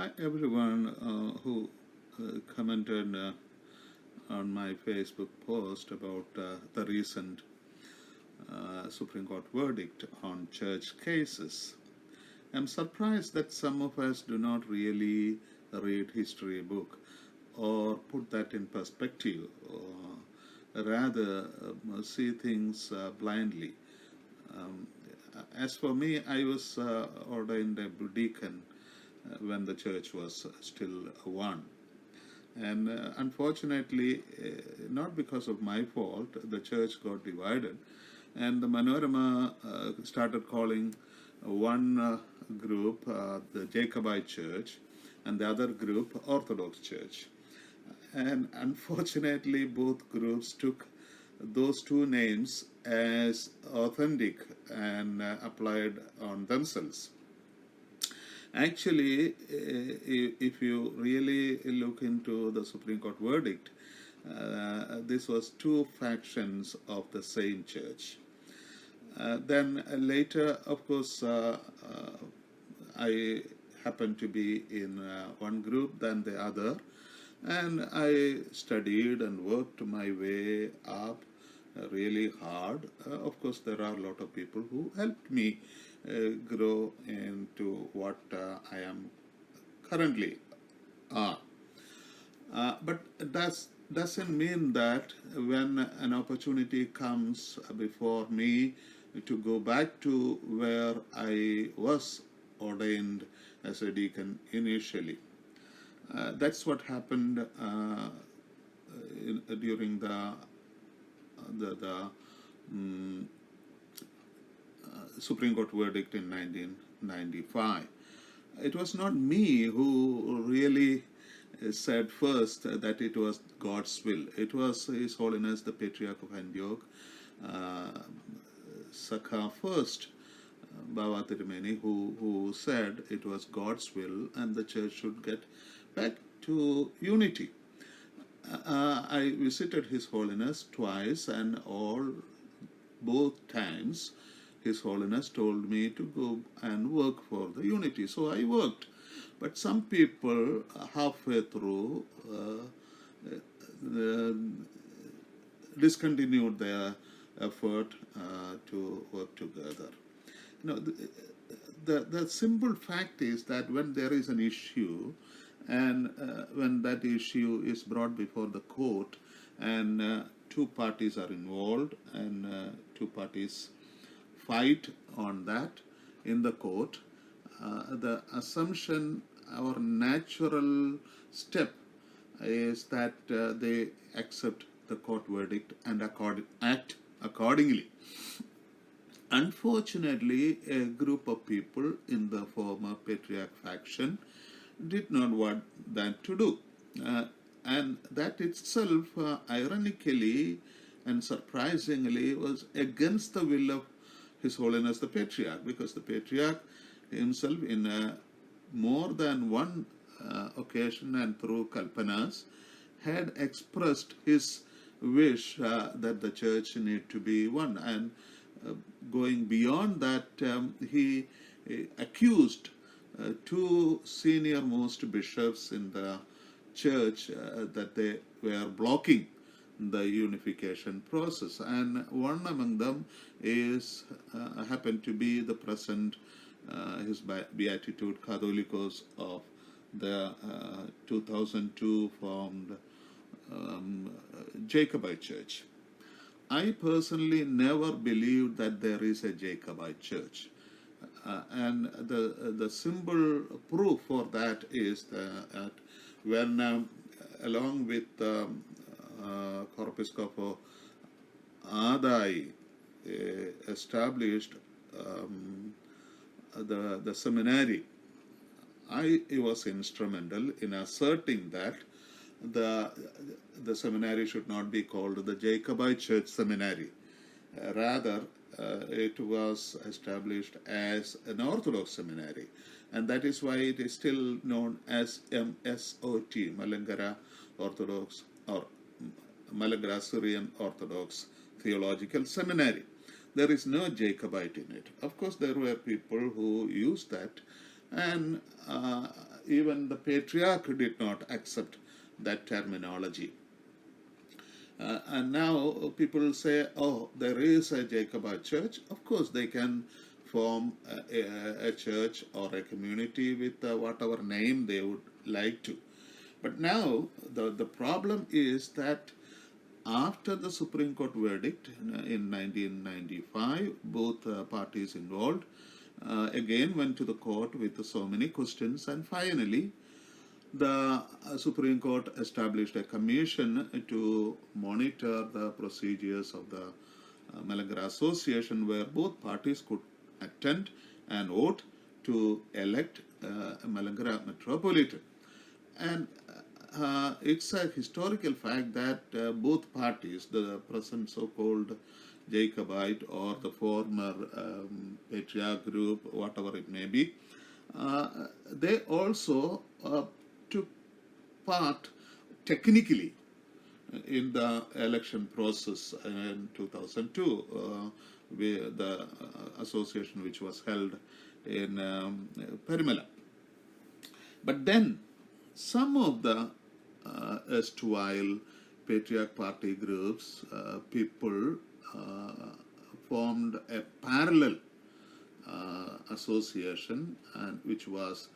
Hi everyone who commented on my Facebook post about the recent Supreme Court verdict on church cases. I'm surprised that some of us do not really read history book or put that in perspective, or rather see things blindly. Um, as for me, I was ordained a deacon when the church was still one. And unfortunately, not because of my fault, the church got divided. And the Manorama started calling one group the Jacobite Church and the other group Orthodox Church. And unfortunately, both groups took those two names as authentic and applied on themselves. Actually, if you really look into the Supreme Court verdict, this was two factions of the same church. Then later, of course, I happened to be in one group than the other, and I studied and worked my way up really hard. Of course, there are a lot of people who helped me grow into what I am currently are. But that doesn't mean that when an opportunity comes before me to go back to where I was ordained as a deacon initially. That's what happened during the Supreme Court verdict in 1995. It was not me who really said first that it was God's will. It was His Holiness the Patriarch of Antioch, Sakha first, Baba Tirumeni, who said it was God's will and the church should get back to unity. I visited His Holiness twice, and both times His Holiness told me to go and work for the unity. So I worked. But some people halfway through discontinued their effort to work together. The simple fact is that when there is an issue, and when that issue is brought before the court, and two parties are involved, and two parties fight on that in the court, the assumption, our natural step is that they accept the court verdict and act accordingly. Unfortunately, a group of people in the former patriarch faction did not want that to do. And that itself, ironically and surprisingly, was against the will of His Holiness the Patriarch, because the Patriarch himself, in more than one occasion and through Kalpanas, had expressed his wish that the church need to be one. And going beyond that, he accused two senior most bishops in the church that they were blocking the unification process, and one among them is happened to be the present His Beatitude Catholicos of the 2002 formed Jacobite Church. I personally never believed that there is a Jacobite Church. And the simple proof for that is that when, along with Corpiscopo Adai established the seminary, I was instrumental in asserting that the seminary should not be called the Jacobite Church Seminary. Rather, it was established as an Orthodox seminary, and that is why it is still known as MSOT, Malankara Orthodox, or Malankara Syrian Orthodox Theological Seminary. There is no Jacobite in it. Of course, there were people who used that, and even the patriarch did not accept that terminology. And now people say, oh, there is a Jacobite church. Of course, they can form a church or a community with whatever name they would like to. But now the problem is that after the Supreme Court verdict in 1995, both parties involved again went to the court with so many questions, and finally the Supreme Court established a commission to monitor the procedures of the Malankara Association, where both parties could attend and vote to elect a Malankara Metropolitan. And it's a historical fact that both parties, the present so-called Jacobite or the former Patriarch group, whatever it may be, they also took part technically in the election process in 2002, with the association which was held in Perimala. But then some of the erstwhile Patriarch Party groups, people formed a parallel association, and which was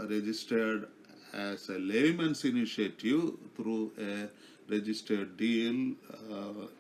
registered as a layman's initiative through a registered deal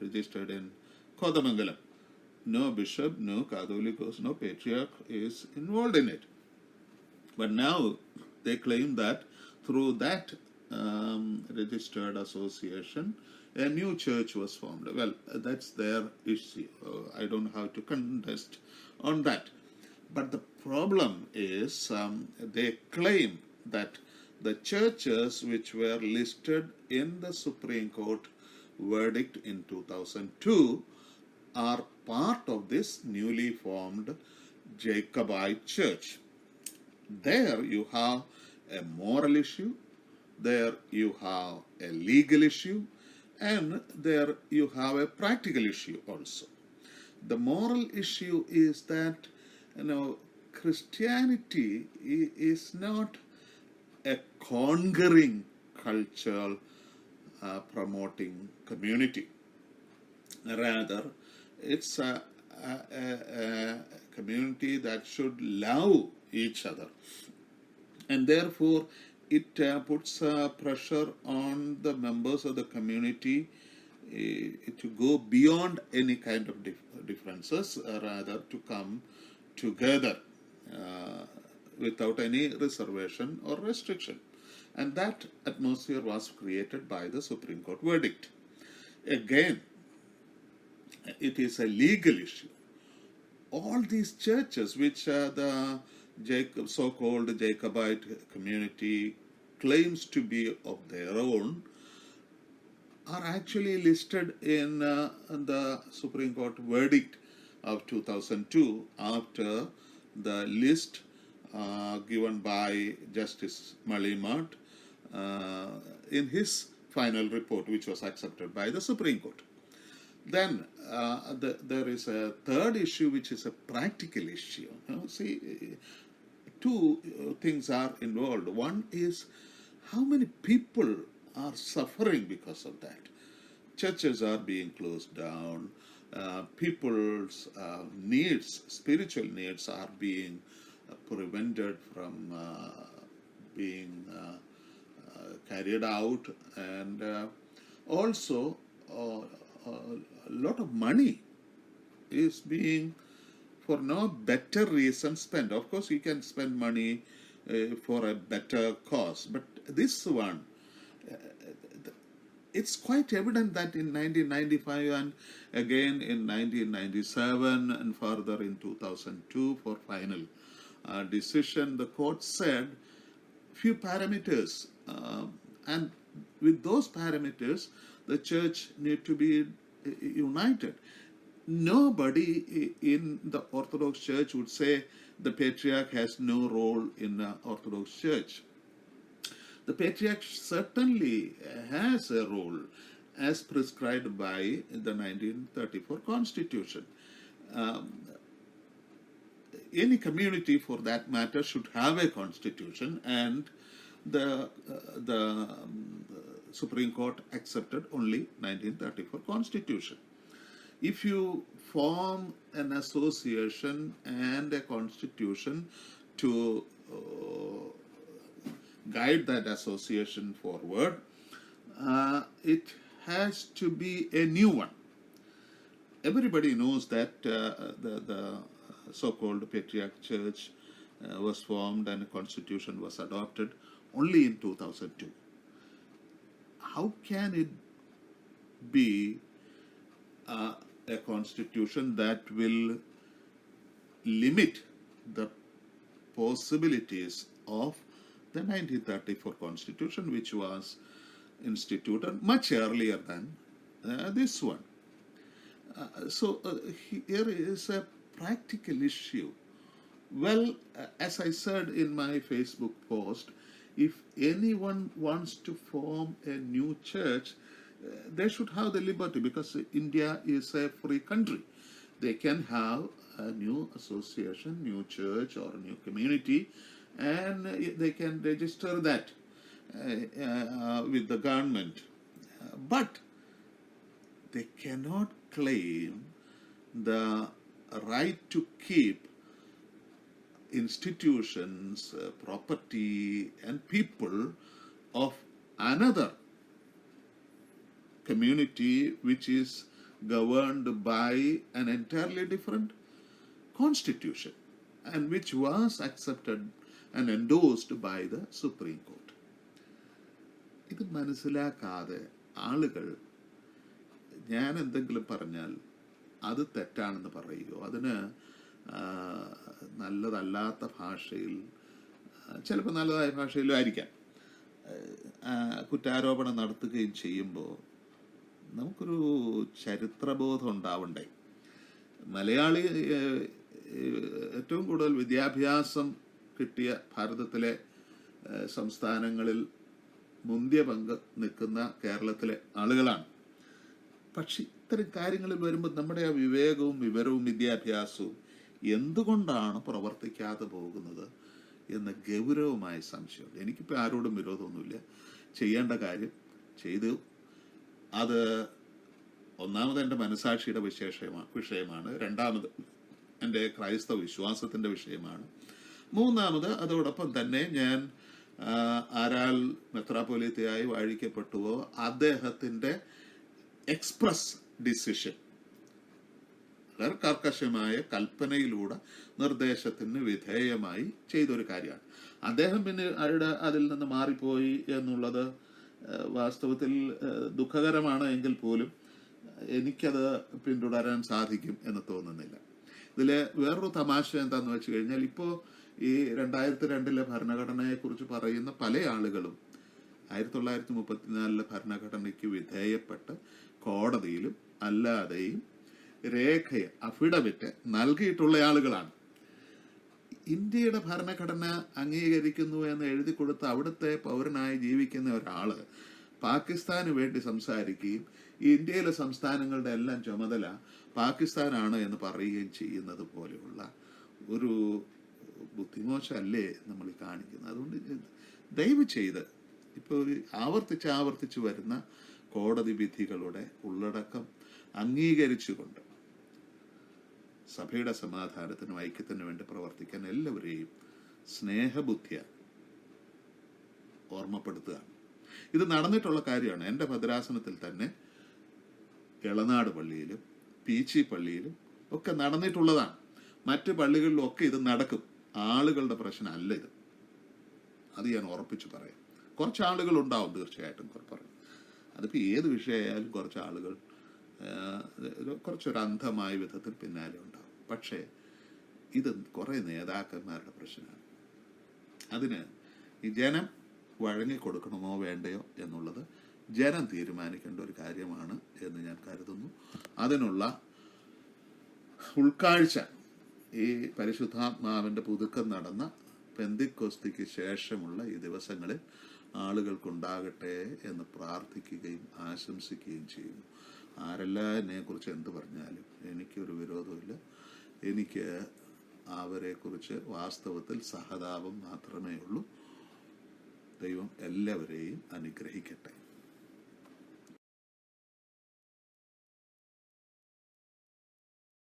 registered in Kodamangalam. No bishop, no Catholicos, no patriarch is involved in it. But now they claim that through that registered association, a new church was formed. Well, that's their issue. I don't have to contest on that. But the problem is they claim that the churches which were listed in the Supreme Court verdict in 2002 are part of this newly formed Jacobite church. There you have a moral issue, there you have a legal issue, and there you have a practical issue also. The moral issue is that, Christianity is not a conquering cultural promoting community. Rather, it's a community that should love each other, and therefore it puts pressure on the members of the community to go beyond any kind of differences, rather to come together without any reservation or restriction. And that atmosphere was created by the Supreme Court verdict. Again, it is a legal issue. All these churches which the so-called Jacobite community claims to be of their own are actually listed in the Supreme Court verdict of 2002 after the list given by Justice Malimat in his final report, which was accepted by the Supreme Court. Then there is a third issue, which is a practical issue. See, two things are involved. One is how many people are suffering because of that. Churches are being closed down. People's needs, spiritual needs, are being prevented from being carried out, and also a lot of money is being, for no better reason, spent. Of course, you can spend money for a better cause, but this one, it's quite evident that in 1995 and again in 1997 and further in 2002 for final decision, the court said few parameters, and with those parameters the church need to be united. Nobody in the Orthodox Church would say the Patriarch has no role in the Orthodox Church. The Patriarch certainly has a role as prescribed by the 1934 Constitution. any community for that matter should have a constitution, and the Supreme Court accepted only 1934 constitution. If you form an association and a constitution to guide that association forward, it has to be a new one. Everybody knows that the so-called Patriarch Church was formed and a constitution was adopted only in 2002. How can it be a constitution that will limit the possibilities of the 1934 constitution, which was instituted much earlier than this one? So here is a practical issue. Well, as I said in my Facebook post, if anyone wants to form a new church, they should have the liberty, because India is a free country. They can have a new association, new church, or new community, and they can register that with the government. But they cannot claim the right to keep institutions, property, and people of another community which is governed by an entirely different constitution and which was accepted and endorsed by the Supreme Court. ഇത് മനസ്സിലാക്കാതെ ആളുകൾ ഞാൻ എന്തെങ്കിലും പറഞ്ഞാൽ അത് തെറ്റാണെന്ന് പറയുകയോ അതിന് നല്ലതല്ലാത്ത ഭാഷയിൽ, ചിലപ്പോൾ നല്ലതായ ഭാഷയിലും ആയിരിക്കാം, കുറ്റാരോപണം നടത്തുകയും ചെയ്യുമ്പോൾ നമുക്കൊരു ചരിത്രബോധം ഉണ്ടാവണ്ടേ? മലയാളി ഏറ്റവും കൂടുതൽ വിദ്യാഭ്യാസം കിട്ടിയ ഭാരതത്തിലെ സംസ്ഥാനങ്ങളിൽ മുന്തിയ പങ്ക് നിൽക്കുന്ന കേരളത്തിലെ ആളുകളാണ്. പക്ഷെ ഇത്തരം കാര്യങ്ങളിൽ വരുമ്പോൾ നമ്മുടെ ആ വിവേകവും വിവരവും വിദ്യാഭ്യാസവും എന്തുകൊണ്ടാണ് പ്രവർത്തിക്കാതെ പോകുന്നത് എന്ന ഗൗരവമായ സംശയമുണ്ട്. എനിക്കിപ്പോൾ ആരോടും വിരോധമൊന്നുമില്ല. ചെയ്യേണ്ട കാര്യം ചെയ്തു. അത് ഒന്നാമത് എൻ്റെ മനസാക്ഷിയുടെ വിഷയമാണ്. രണ്ടാമത് എൻ്റെ ക്രൈസ്തവ വിശ്വാസത്തിൻ്റെ വിഷയമാണ്. മൂന്നാമത് അതോടൊപ്പം തന്നെ ഞാൻ ആരാൽ മെത്രാപ്പൊലീത്തയായി വാഴിക്കപ്പെട്ടുവോ അദ്ദേഹത്തിൻ്റെ എക്സ്പ്രസ് ഡിസിഷൻ, കർക്കശമായ കൽപ്പനയിലൂടെ നിർദ്ദേശത്തിന് വിധേയമായി ചെയ്തൊരു കാര്യമാണ്. അദ്ദേഹം പിന്നെ അതിൽ നിന്ന് മാറിപ്പോയി എന്നുള്ളത് വാസ്തവത്തിൽ ദുഃഖകരമാണ്. എങ്കിൽ പോലും എനിക്കത് പിന്തുടരാൻ സാധിക്കും എന്ന് തോന്നുന്നില്ല. ഇതിൽ വേറൊരു തമാശ എന്താണെന്ന് വെച്ച് കഴിഞ്ഞാൽ, ഇപ്പോൾ ഈ 2002 ഭരണഘടനയെക്കുറിച്ച് പറയുന്ന പല ആളുകളും 1934 ഭരണഘടനയ്ക്ക് വിധേയപ്പെട്ട് കോടതിയിലും അല്ലാതെയും അഫിഡവിറ്റ് നൽകിയിട്ടുള്ള ആളുകളാണ്. ഇന്ത്യയുടെ ഭരണഘടന അംഗീകരിക്കുന്നു എന്ന് എഴുതി കൊടുത്ത് അവിടുത്തെ പൗരനായി ജീവിക്കുന്ന ഒരാൾ പാകിസ്ഥാന് വേണ്ടി സംസാരിക്കുകയും ഇന്ത്യയിലെ സംസ്ഥാനങ്ങളുടെ എല്ലാം ചുമതല പാകിസ്ഥാനാണ് എന്ന് പറയുകയും ചെയ്യുന്നത് പോലെയുള്ള ഒരു ബുദ്ധിമോശമല്ലേ നമ്മൾ കാണിക്കുന്നത്? അതുകൊണ്ട് ദയവ് ചെയ്ത് ഇപ്പോൾ ആവർത്തിച്ച് വരുന്ന കോടതി വിധികളുടെ ഉള്ളടക്കം അംഗീകരിച്ചുകൊണ്ട് സഭയുടെ സമാധാനത്തിനും ഐക്യത്തിനും വേണ്ടി പ്രവർത്തിക്കാൻ എല്ലാവരെയും സ്നേഹബുദ്ധിയ ഓർമ്മപ്പെടുത്തുകയാണ്. ഇത് നടന്നിട്ടുള്ള കാര്യമാണ്. എൻ്റെ ഭദ്രാസനത്തിൽ തന്നെ എളനാട് പള്ളിയിലും പീച്ചി പള്ളിയിലും ഒക്കെ നടന്നിട്ടുള്ളതാണ്. മറ്റ് പള്ളികളിലും ഒക്കെ ഇത് നടക്കും. ആളുകളുടെ പ്രശ്നമല്ല ഇത്. അത് ഞാൻ ഉറപ്പിച്ച് പറയാം. കുറച്ച് ആളുകൾ ഉണ്ടാവും, തീർച്ചയായിട്ടും പറയും. അതിപ്പോൾ ഏത് വിഷയമായാലും കുറച്ച് ആളുകൾ കുറച്ചൊരു അന്ധമായ വിധത്തിൽ പിന്നാലെ ഉണ്ടാവും. പക്ഷേ ഇത് കുറേ നേതാക്കന്മാരുടെ പ്രശ്നമാണ്. അതിന് ഈ ജനം വഴങ്ങിക്കൊടുക്കണമോ വേണ്ടയോ എന്നുള്ളത് ജനം തീരുമാനിക്കേണ്ട ഒരു കാര്യമാണ് എന്ന് ഞാൻ കരുതുന്നു. അതിനുള്ള ഉൾക്കാഴ്ച ഈ പരിശുദ്ധാത്മാവിൻ്റെ പുതുക്കം നടന്ന പെന്തിക്കോസ്തിക്ക് ശേഷമുള്ള ഈ ദിവസങ്ങളിൽ ആളുകൾക്കുണ്ടാകട്ടെ എന്ന് പ്രാർത്ഥിക്കുകയും ആശംസിക്കുകയും ചെയ്യുന്നു. ആരെല്ലാം എന്നെക്കുറിച്ച് എന്ത് പറഞ്ഞാലും എനിക്കൊരു വിരോധമില്ല. എനിക്ക് അവരെക്കുറിച്ച് വാസ്തവത്തിൽ സഹതാപം മാത്രമേ ഉള്ളൂ. ദൈവം എല്ലാവരെയും അനുഗ്രഹിക്കട്ടെ.